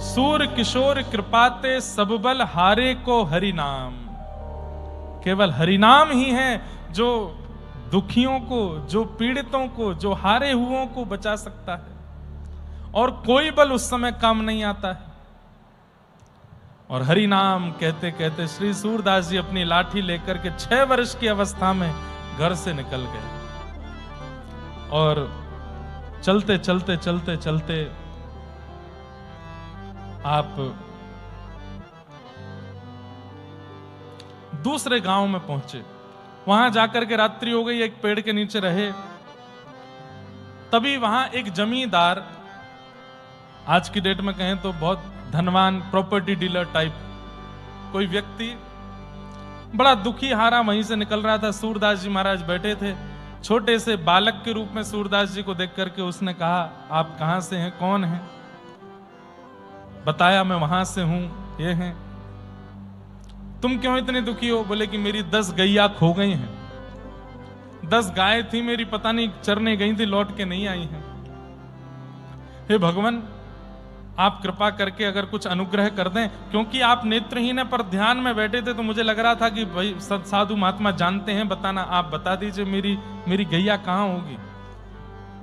सूर किशोर कृपाते सब बल हारे को हरि नाम। केवल हरि नाम ही है जो दुखियों को, जो पीड़ितों को, जो हारे हुओं को बचा सकता है, और कोई बल उस समय काम नहीं आता है। और हरि नाम कहते कहते श्री सूरदास जी अपनी लाठी लेकर के 6 वर्ष की अवस्था में घर से निकल गए, और चलते चलते चलते चलते आप दूसरे गांव में पहुंचे। वहां जाकर के रात्रि हो गई, एक पेड़ के नीचे रहे। तभी वहां एक जमींदार, आज की डेट में कहें तो बहुत धनवान प्रॉपर्टी डीलर टाइप कोई व्यक्ति, बड़ा दुखी हारा वहीं से निकल रहा था। सूरदास जी महाराज बैठे थे। छोटे से बालक के रूप में सूरदास जी को देख करके उसने कहा, आप कहां से हैं, कौन हैं? बताया, मैं वहां से हूं, ये हैं। तुम क्यों इतने दुखी हो? बोले कि मेरी 10 गैया खो गई हैं। 10 गाय थी मेरी, पता नहीं चरने गई थी, लौट के नहीं आई हैं। हे भगवान, आप कृपा करके अगर कुछ अनुग्रह कर दें, क्योंकि आप नेत्रहीन है पर ध्यान में बैठे थे, तो मुझे लग रहा था कि भाई साधु महात्मा जानते हैं, बताना, आप बता दीजिए मेरी गैया कहां होगी।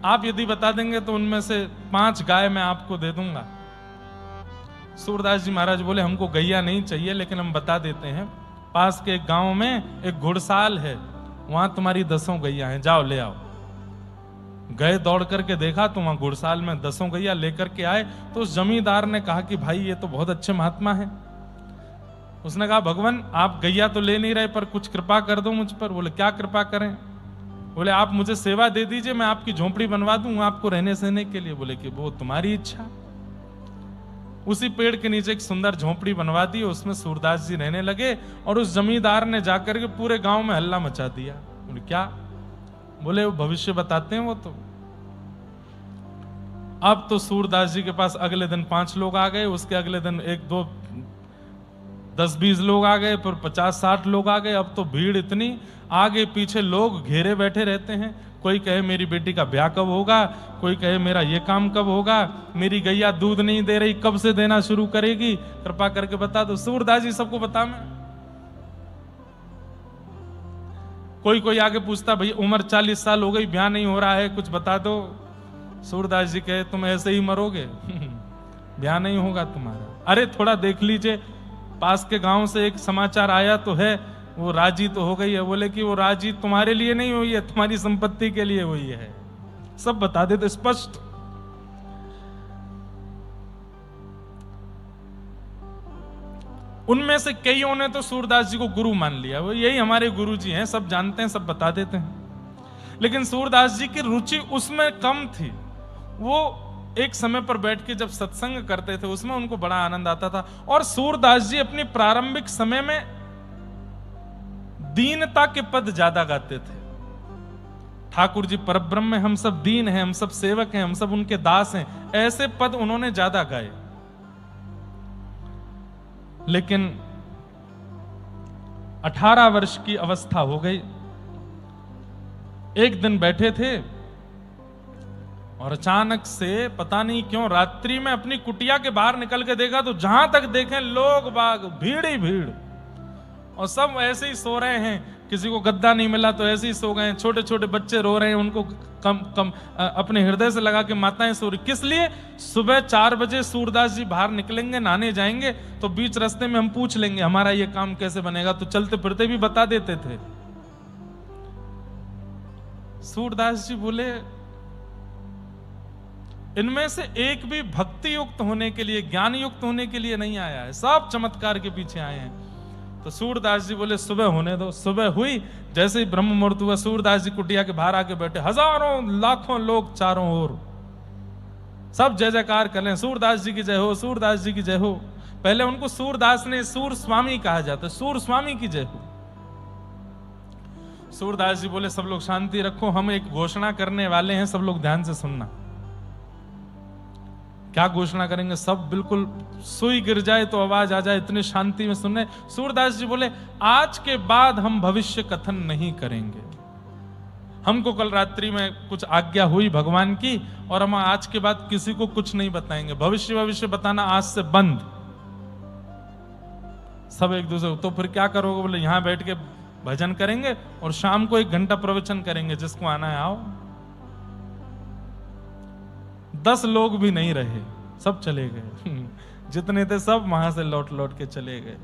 आप यदि बता देंगे तो उनमें से 5 गाय मैं आपको दे दूंगा। सूरदास जी महाराज बोले, हमको गैया नहीं चाहिए, लेकिन हम बता देते हैं, पास के एक गांव में एक घुड़साल है, वहां तुम्हारी 10 गैया हैं, जाओ ले आओ। गए, दौड़ करके देखा तो वहां घुड़साल में 10 गैया लेकर के आए। तो उस जमींदार ने कहा कि भाई ये तो बहुत अच्छे महात्मा हैं। उसने कहा, भगवान आप गैया तो ले नहीं रहे, पर कुछ कृपा कर दो मुझ पर। बोले, क्या कृपा करें? बोले, आप मुझे सेवा दे दीजिए, मैं आपकी झोंपड़ी बनवा दूं आपको रहने सहने के लिए। बोले कि वो तुम्हारी इच्छा। उसी पेड़ के नीचे एक सुंदर झोंपड़ी बनवा दी, उसमें सूरदास जी रहने लगे। और उस जमींदार ने जाकर के पूरे गांव में हल्ला मचा दिया। बोले, क्या? बोले, वो भविष्य बताते हैं वो तो। अब तो सूरदास जी के पास अगले दिन 5 लोग आ गए, उसके अगले दिन 1 2 10-20 लोग आ गए, फिर 50-60 लोग आ गए। अब तो भीड़ इतनी, आगे पीछे लोग घेरे बैठे रहते हैं। कोई कहे मेरी बेटी का ब्याह कब होगा, कोई कहे मेरा ये काम कब होगा, मेरी गैया दूध नहीं दे रही, कब से देना शुरू करेगी, कृपा करके बता दो। सूरदास जी सबको बता मैं। कोई आगे पूछता, भाई उम्र 40 साल हो गई, ब्याह नहीं हो रहा है, कुछ बता दो। सूरदास जी कहे, तुम ऐसे ही मरोगे, ब्याह नहीं होगा तुम्हारा। अरे थोड़ा देख लीजिए, पास के गांव से एक समाचार आया तो है, वो राजी तो हो गई है। बोले कि वो राजी तुम्हारे लिए नहीं हुई है, तुम्हारी संपत्ति के लिए हुई है। सब बता देते स्पष्ट। उनमें से कईयों ने तो सूरदास जी को गुरु मान लिया, वो यही हमारे गुरु जी हैं, सब जानते हैं, सब बता देते हैं। लेकिन सूरदास जी की रुचि उसमें कम थी। वो एक समय पर बैठ के जब सत्संग करते थे, उसमें उनको बड़ा आनंद आता था। और सूरदास जी अपनी प्रारंभिक समय में दीनता के पद ज्यादा गाते थे। ठाकुर जी परब्रह्म में हम सब दीन हैं, हम सब सेवक हैं, हम सब उनके दास हैं, ऐसे पद उन्होंने ज्यादा गाए। लेकिन 18 वर्ष की अवस्था हो गई। एक दिन बैठे थे और अचानक से पता नहीं क्यों रात्रि में अपनी कुटिया के बाहर निकल के देखा तो जहां तक देखें लोग बाग, भीड़ ही भीड़, और सब ऐसे ही सो रहे हैं। किसी को गद्दा नहीं मिला तो ऐसे ही सो गए। छोटे छोटे बच्चे रो रहे हैं, उनको कम अपने हृदय से लगा के माताएं सो रही। किस लिए? सुबह 4 बजे सूरदास जी बाहर निकलेंगे, नहाने जाएंगे, तो बीच रास्ते में हम पूछ लेंगे हमारा ये काम कैसे बनेगा, तो चलते फिरते भी बता देते थे। सूरदास जी बोले, इनमें से एक भी भक्ति युक्त होने के लिए, ज्ञान युक्त होने के लिए नहीं आया है, सब चमत्कार के पीछे आए हैं। तो सूरदास जी बोले, सुबह होने दो। सुबह हुई, जैसे ही ब्रह्म मुहूर्त हुआ, सूरदास जी कुटिया के बाहर आके बैठे। हजारों लाखों लोग चारों ओर, सब जय जयकार कर रहे हैं, सूरदास जी की जय हो, सूरदास जी की जय हो। पहले उनको सूरदास ने सूर स्वामी कहा जाता, सूर स्वामी की जय हो। सूरदास जी बोले, सब लोग शांति रखो, हम एक घोषणा करने वाले हैं, सब लोग ध्यान से सुनना। क्या घोषणा करेंगे? सब बिल्कुल सुई गिर जाए तो आवाज आ जाए, इतनी शांति में सुनने। सूरदास जी बोले, आज के बाद हम भविष्य कथन नहीं करेंगे। हमको कल रात्रि में कुछ आज्ञा हुई भगवान की और हम आज के बाद किसी को कुछ नहीं बताएंगे, भविष्य बताना आज से बंद। सब एक दूसरे, तो फिर क्या करोगे? बोले यहां बैठ के भजन करेंगे और शाम को 1 घंटा प्रवचन करेंगे, जिसको आना है आओ। 10 लोग भी नहीं रहे, सब चले गए। जितने थे सब वहां से लौट लौट के चले गए।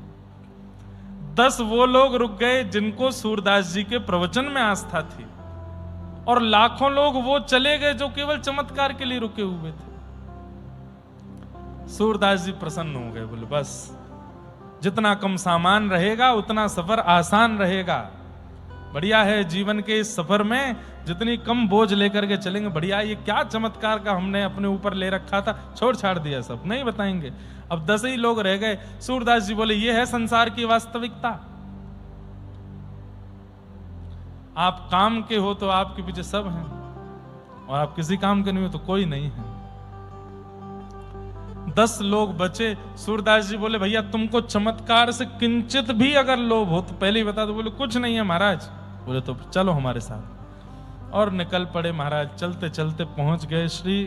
10 वो लोग रुक गए जिनको सूरदास जी के प्रवचन में आस्था थी, और लाखों लोग वो चले गए जो केवल चमत्कार के लिए रुके हुए थे। सूरदास जी प्रसन्न हो गए, बोले बस जितना कम सामान रहेगा उतना सफर आसान रहेगा। बढ़िया है, जीवन के इस सफर में जितनी कम बोझ लेकर के चलेंगे बढ़िया। ये क्या चमत्कार का हमने अपने ऊपर ले रखा था, छोड़ छाड़ दिया, सब नहीं बताएंगे। अब 10 ही लोग रह गए। सूरदास जी बोले ये है संसार की वास्तविकता। आप काम के हो तो आपके पीछे सब हैं, और आप किसी काम के नहीं हो तो कोई नहीं है। 10 लोग बचे। सूरदास जी बोले भैया तुमको चमत्कार से किंचित भी अगर लोभ हो तो पहले ही बता दो। बोले कुछ नहीं है महाराज। बोले तो चलो हमारे साथ, और निकल पड़े महाराज। चलते चलते पहुंच गए श्री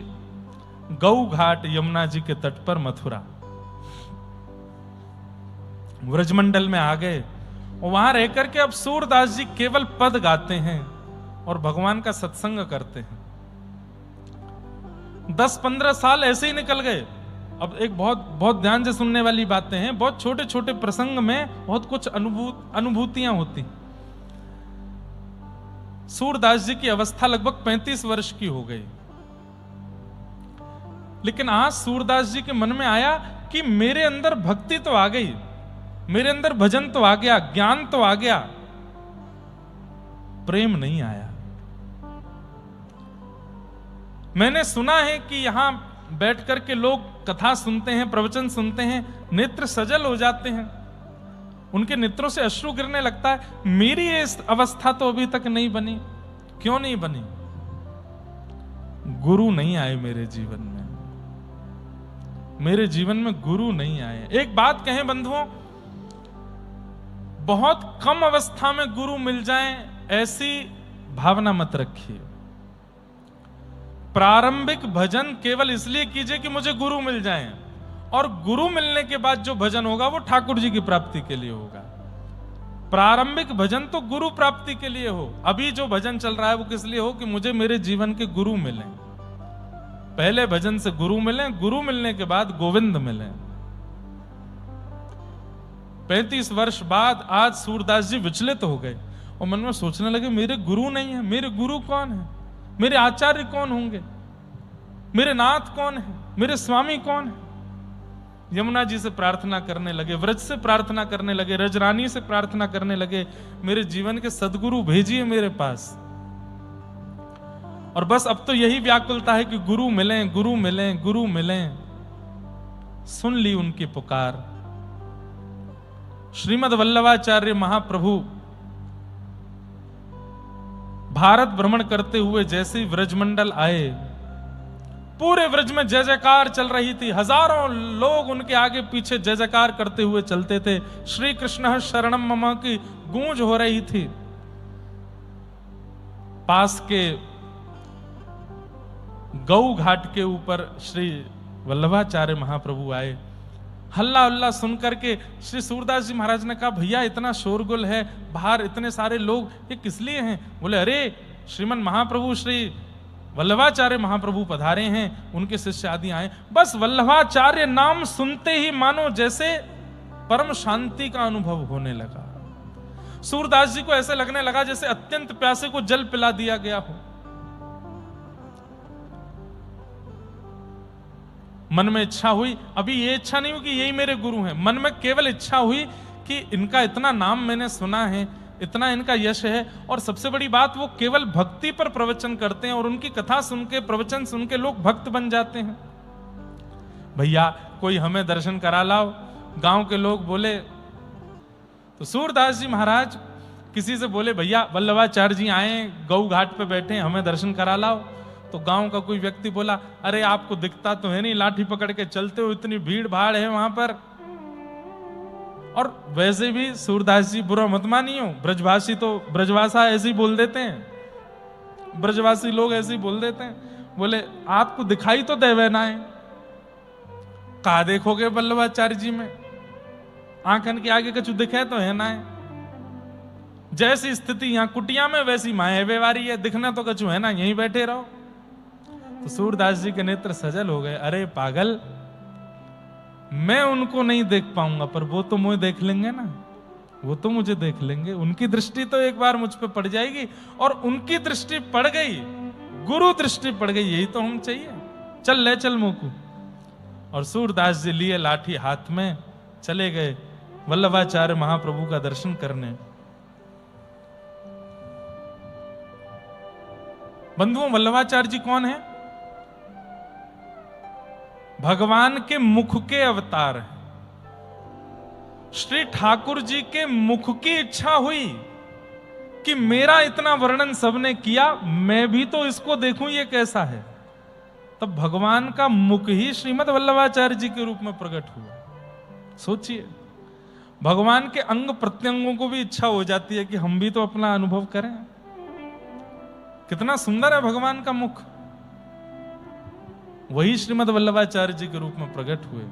गौ घाट, यमुना जी के तट पर, मथुरा व्रजमंडल में आ गए। और वहां रहकर के अब सूरदास जी केवल पद गाते हैं और भगवान का सत्संग करते हैं। 10-15 साल ऐसे ही निकल गए। अब एक बहुत ध्यान से सुनने वाली बातें हैं, बहुत छोटे छोटे प्रसंग में बहुत कुछ अनुभूतियां होती। सूरदास जी की अवस्था लगभग 35 वर्ष की हो गई, लेकिन आज सूरदास जी के मन में आया कि मेरे अंदर भक्ति तो आ गई, मेरे अंदर भजन तो आ गया, ज्ञान तो आ गया, प्रेम नहीं आया। मैंने सुना है कि यहां बैठ करके लोग कथा सुनते हैं, प्रवचन सुनते हैं, नेत्र सजल हो जाते हैं, उनके नेत्रों से अश्रु गिरने लगता है। मेरी ये अवस्था तो अभी तक नहीं बनी। क्यों नहीं बनी? गुरु नहीं आए मेरे जीवन में, मेरे जीवन में गुरु नहीं आए। एक बात कहें बंधुओं, बहुत कम अवस्था में गुरु मिल जाएं ऐसी भावना मत रखिए। प्रारंभिक भजन केवल इसलिए कीजिए कि मुझे गुरु मिल जाएं, और गुरु मिलने के बाद जो भजन होगा वो ठाकुर जी की प्राप्ति के लिए होगा। प्रारंभिक भजन तो गुरु प्राप्ति के लिए हो। अभी जो भजन चल रहा है वो किस लिए हो कि मुझे मेरे जीवन के गुरु मिले। पहले भजन से गुरु मिले, गुरु मिलने के बाद गोविंद मिले। 35 वर्ष बाद आज सूरदास जी विचलित हो गए और मन में सोचने लगे मेरे गुरु नहीं है। मेरे गुरु कौन है? मेरे आचार्य कौन होंगे? मेरे नाथ कौन है? मेरे स्वामी कौन है? यमुना जी से प्रार्थना करने लगे, व्रज से प्रार्थना करने लगे, रजरानी से प्रार्थना करने लगे, मेरे जीवन के सदगुरु भेजिए मेरे पास। और बस अब तो यही व्याकुलता है कि गुरु मिलें, गुरु मिलें, गुरु मिलें। सुन ली उनकी पुकार। श्रीमद वल्लभाचार्य महाप्रभु भारत भ्रमण करते हुए जैसे ही व्रजमंडल आए, पूरे व्रज में जय जयकार चल रही थी। हजारों लोग उनके आगे पीछे जय जयकार करते हुए चलते थे। श्री कृष्ण शरणम मम की गूंज हो रही थी। पास के गौ घाट के ऊपर श्री वल्लभाचार्य महाप्रभु आए। हल्ला हल्ला सुन करके श्री सूरदास जी महाराज ने कहा भैया इतना शोरगुल है बाहर, इतने सारे लोग, ये किस लिए हैं? बोले अरे श्रीमन महाप्रभु श्री वल्लभाचार्य महाप्रभु पधारे हैं, उनके शिष्य आदि आए। बस वल्लभाचार्य नाम सुनते ही मानो जैसे परम शांति का अनुभव होने लगा। सूरदास जी को ऐसे लगने लगा जैसे अत्यंत प्यासे को जल पिला दिया गया हो। मन में इच्छा हुई, अभी ये इच्छा नहीं हुई कि यही मेरे गुरु हैं, मन में केवल इच्छा हुई कि इनका इतना नाम मैंने सुना है, इतना इनका यश है, और सबसे बड़ी बात वो केवल भक्ति पर प्रवचन करते हैं और उनकी कथा सुन के, प्रवचन सुन के लोग भक्त बन जाते हैं। भैया कोई हमें दर्शन करा लाओ। गांव के लोग बोले, तो सूरदास जी महाराज किसी से बोले भैया वल्लभाचार्य जी आए, गौ घाट पे बैठे, हमें दर्शन करा लाओ। तो गांव का कोई व्यक्ति बोला अरे आपको दिखता तो है नहीं, लाठी पकड़ के चलते हो, इतनी भीड़ भाड़ है वहां पर। और वैसे भी सूरदास जी बुरा मत मानियो, ब्रजभाषी तो ब्रजभाषा ऐसे ही बोल देते हैं। ब्रजवासी लोग ऐसे ही बोल देते हैं, बोले आपको दिखाई तो देवे ना है, कहा देखोगे वल्लभाचार्य जी में, आंखन के आगे कछु दिखे तो है ना है। जैसी स्थिति यहाँ कुटिया में वैसी माए व्यवहारी है, दिखना तो कछु है ना, यहीं बैठे रहो। तो सूरदास जी के नेत्र सजल हो गए, अरे पागल, मैं उनको नहीं देख पाऊंगा पर वो तो मुझे देख लेंगे ना, वो तो मुझे देख लेंगे, उनकी दृष्टि तो एक बार मुझ पे पड़ जाएगी, और उनकी दृष्टि पड़ गई, गुरु दृष्टि पड़ गई, यही तो हम चाहिए, चल ले चल मोकू। और सूरदास जी लिए लाठी हाथ में चले गए वल्लभाचार्य महाप्रभु का दर्शन करने। बंधुओं, वल्लभाचार्य जी कौन है? भगवान के मुख के अवतार हैं। श्री ठाकुर जी के मुख की इच्छा हुई कि मेरा इतना वर्णन सबने किया, मैं भी तो इसको देखूं ये कैसा है। तब भगवान का मुख ही श्रीमद् वल्लभाचार्य जी के रूप में प्रकट हुआ। सोचिए, भगवान के अंग प्रत्यंगों को भी इच्छा हो जाती है कि हम भी तो अपना अनुभव करें। कितना सुंदर है भगवान का मुख। वही श्रीमद् वल्लभाचार्य जी के रूप में प्रकट हुए।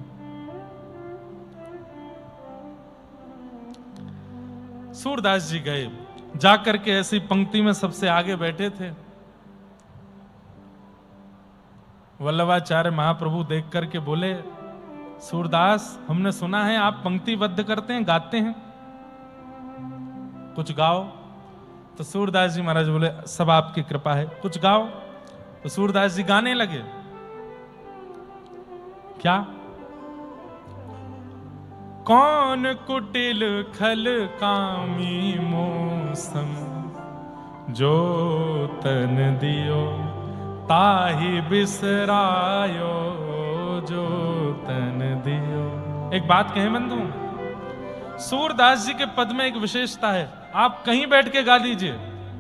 सूरदास जी गए, जाकर के ऐसी पंक्ति में सबसे आगे बैठे थे। वल्लभाचार्य महाप्रभु देख करके बोले, सूरदास, हमने सुना है आप पंक्तिबद्ध करते हैं, गाते हैं, कुछ गाओ। तो सूरदास जी महाराज बोले, सब आपकी कृपा है, कुछ गाओ। तो सूरदास जी गाने लगे। क्या? कौन कुटिल खल कामी मौसम, जो तन दियो ताहि बिसरायो, जो तन दियो। एक बात कहें बंधु, सूरदास जी के पद में एक विशेषता है, आप कहीं बैठ के गा लीजिए,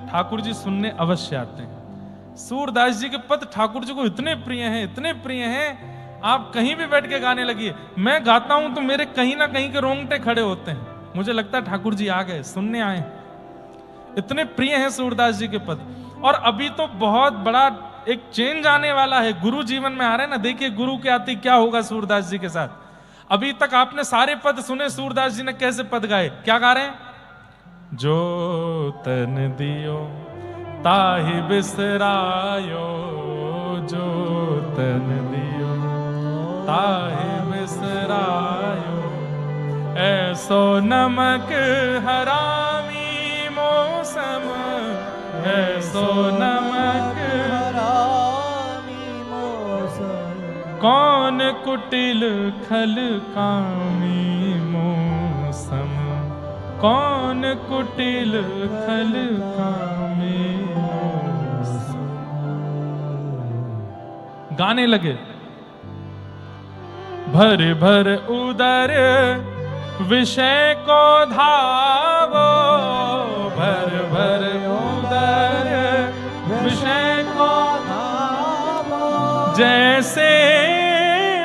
ठाकुर जी सुनने अवश्य आते हैं। सूरदास जी के पद ठाकुर जी को इतने प्रिय हैं, इतने प्रिय हैं, आप कहीं भी बैठ के गाने लगिए, मैं गाता हूं तो मेरे कहीं ना कहीं के रोंगटे खड़े होते हैं, मुझे लगता है ठाकुर जी आ गए, सुनने आए। इतने प्रिय हैं सूरदास जी के पद। और अभी तो बहुत बड़ा एक चेंज आने वाला है, गुरु जीवन में आ रहे हैं ना, देखिए गुरु के आते क्या होगा सूरदास जी के साथ। अभी तक आपने सारे पद सुने, सूरदास जी ने कैसे पद गाए, क्या गा रहे हैं? जो तन दियो ताहि बिसरायो, जो तन दियो ताहि बिसरायो, ऐसो नमक हरामी मौसम, ऐसो नमक हरामी मौसम, कौन कुटिल खल कामी मौसम, कौन कुटिल खल कामी मौसम। गाने लगे, भर भर उदर विषय को धावो, भर भर उदर विषय को धावो, जैसे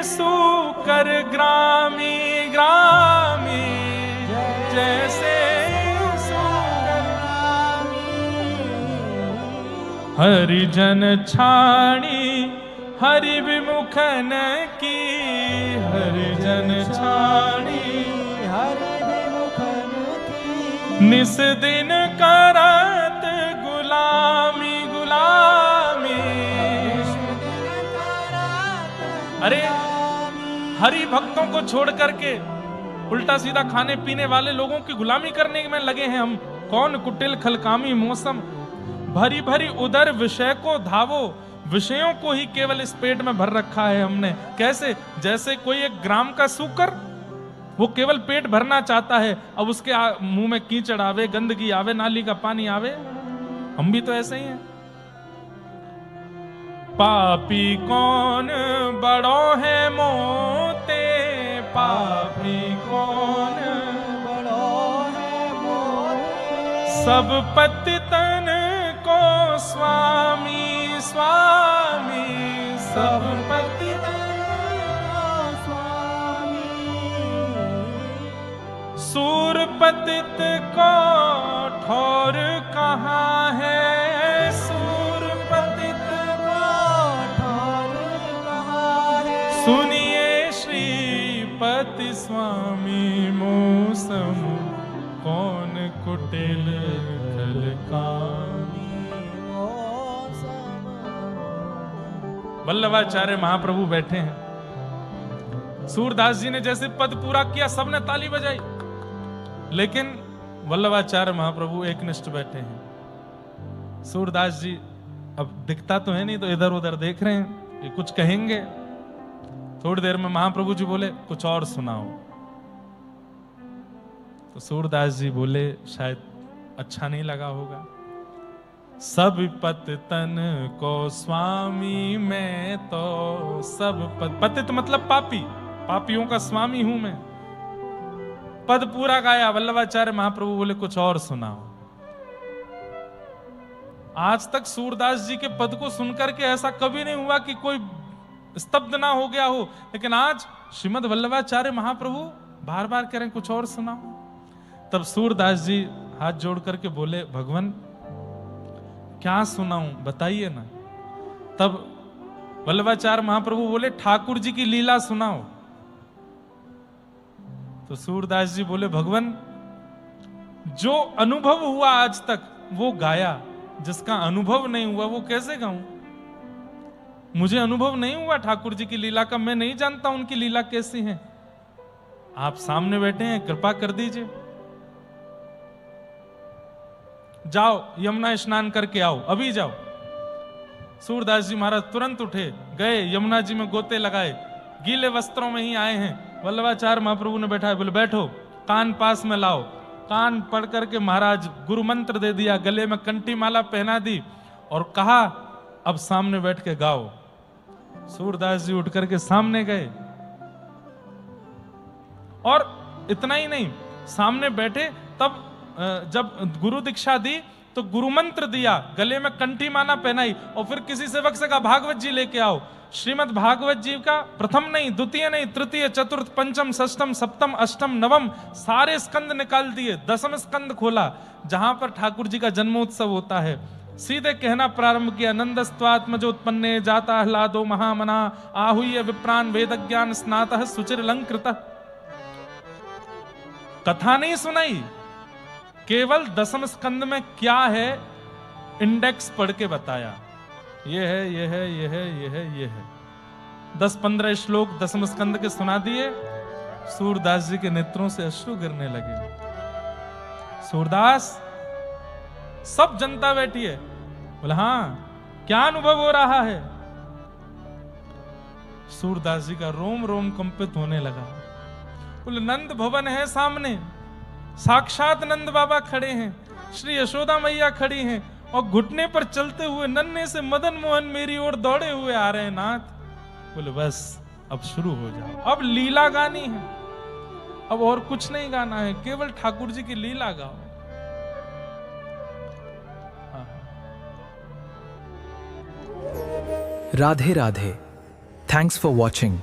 सूकर ग्रामी ग्रामी, जैसे सूकर ग्रामी, हरिजन छाणी हरि विमुखन की, हरिजन छाणी हरि विमुखन की, निस दिन करत गुलामी गुलामी। अरे हरि भक्तों को छोड़ करके उल्टा सीधा खाने पीने वाले लोगों की गुलामी करने में लगे हैं हम। कौन कुटिल खलकामी मौसम, भरी भरी उदर विषय को धावो, विषयों को ही केवल इस पेट में भर रखा है हमने। कैसे? जैसे कोई एक ग्राम का सूकर, वो केवल पेट भरना चाहता है, अब उसके मुंह में कीचड़ आवे, गंदगी आवे, नाली का पानी आवे। हम भी तो ऐसे ही हैं। पापी कौन बड़ो है मोते, पापी कौन बड़ो है मोते, सब पतितन को स्वामी स्वामी, सब पतितन को स्वामी, सूर पतित को ठौर कहाँ है, सूर पति स्वामी मोसम कौन कुटिल खल कामी। वल्लभाचार्य महाप्रभु बैठे हैं। सूरदास जी ने जैसे पद पूरा किया, सबने ताली बजाई, लेकिन वल्लभाचार्य महाप्रभु एकनिष्ठ बैठे हैं। सूरदास जी अब दिखता तो है नहीं, तो इधर उधर देख रहे हैं, ये कुछ कहेंगे। थोड़ी देर में महाप्रभु जी बोले कुछ और सुनाओ। तो सूरदास जी बोले शायद अच्छा नहीं लगा होगा। सब पति तन को स्वामी मैं तो सब पतित मतलब पापी, पापियों का स्वामी हूं मैं। पद पूरा गाया। वल्लभाचार्य महाप्रभु बोले कुछ और सुनाओ। आज तक सूरदास जी के पद को सुनकर के ऐसा कभी नहीं हुआ कि कोई स्तब्ध ना हो गया हो, लेकिन आज श्रीमद् वल्लभाचार्य महाप्रभु बार बार कह रहे हैं कुछ और सुनाओ। तब सूरदास जी हाथ जोड़ करके बोले भगवान क्या सुनाऊं, बताइए ना। तब वल्लभाचार्य महाप्रभु बोले ठाकुर जी की लीला सुनाओ। तो सूरदास जी बोले भगवान जो अनुभव हुआ आज तक वो गाया, जिसका अनुभव नहीं हुआ वो कैसे गाऊं। मुझे अनुभव नहीं हुआ ठाकुर जी की लीला का, मैं नहीं जानता उनकी लीला कैसी है। आप सामने बैठे हैं, कृपा कर दीजिए। जाओ यमुना स्नान करके आओ, अभी जाओ। सूरदास जी महाराज तुरंत उठे, गए यमुना जी में गोते लगाए, गीले वस्त्रों में ही आए हैं। वल्लभाचार्य महाप्रभु ने बैठा है, बोले बैठो, कान पास में लाओ। कान पढ़ करके महाराज गुरु मंत्र दे दिया, गले में कंठी माला पहना दी और कहा अब सामने बैठ के गाओ। सूरदास जी उठ करके सामने गए और इतना ही नहीं, सामने बैठे तब जब गुरु दीक्षा दी तो गुरु मंत्र दिया, गले में कंठी माला पहनाई और फिर किसी सेवक से कहा भागवत जी लेके आओ। श्रीमद् भागवत जी का प्रथम नहीं, द्वितीय नहीं, तृतीय, चतुर्थ, पंचम, षष्टम, सप्तम, अष्टम, नवम सारे स्कंद निकाल दिए। 10वां स्कंद खोला जहां पर ठाकुर जी का जन्मोत्सव होता है। सीधे कहना प्रारंभ किया, नंदस्त्वात्मजोत्पन्ने जाता ह्लादो महामना आहूय विप्रान वेद ज्ञान स्नातः सुचिरलंकृतः। कथा नहीं सुनाई, केवल 10वें स्कंद में क्या है इंडेक्स पढ़ के बताया। ये है, ये है, ये है, ये है, ये है। 10-15 श्लोक 10वें स्कंद के सुना दिए। सूरदास जी के नेत्रों से अश्रु गिरने लगे। सूरदास, सब जनता बैठी है, बोले हाँ क्या अनुभव हो रहा है। सूरदास जी का रोम रोम कंपित होने लगा। बोले नंद भवन है सामने, साक्षात नंद बाबा खड़े हैं, श्री यशोदा मैया खड़ी हैं और घुटने पर चलते हुए नन्हे से मदन मोहन मेरी ओर दौड़े हुए आ रहे हैं नाथ। बोले बस अब शुरू हो जाओ, अब लीला गानी है, अब और कुछ नहीं गाना है, केवल ठाकुर जी की लीला गाओ। Radhe Radhe. Thanks for watching.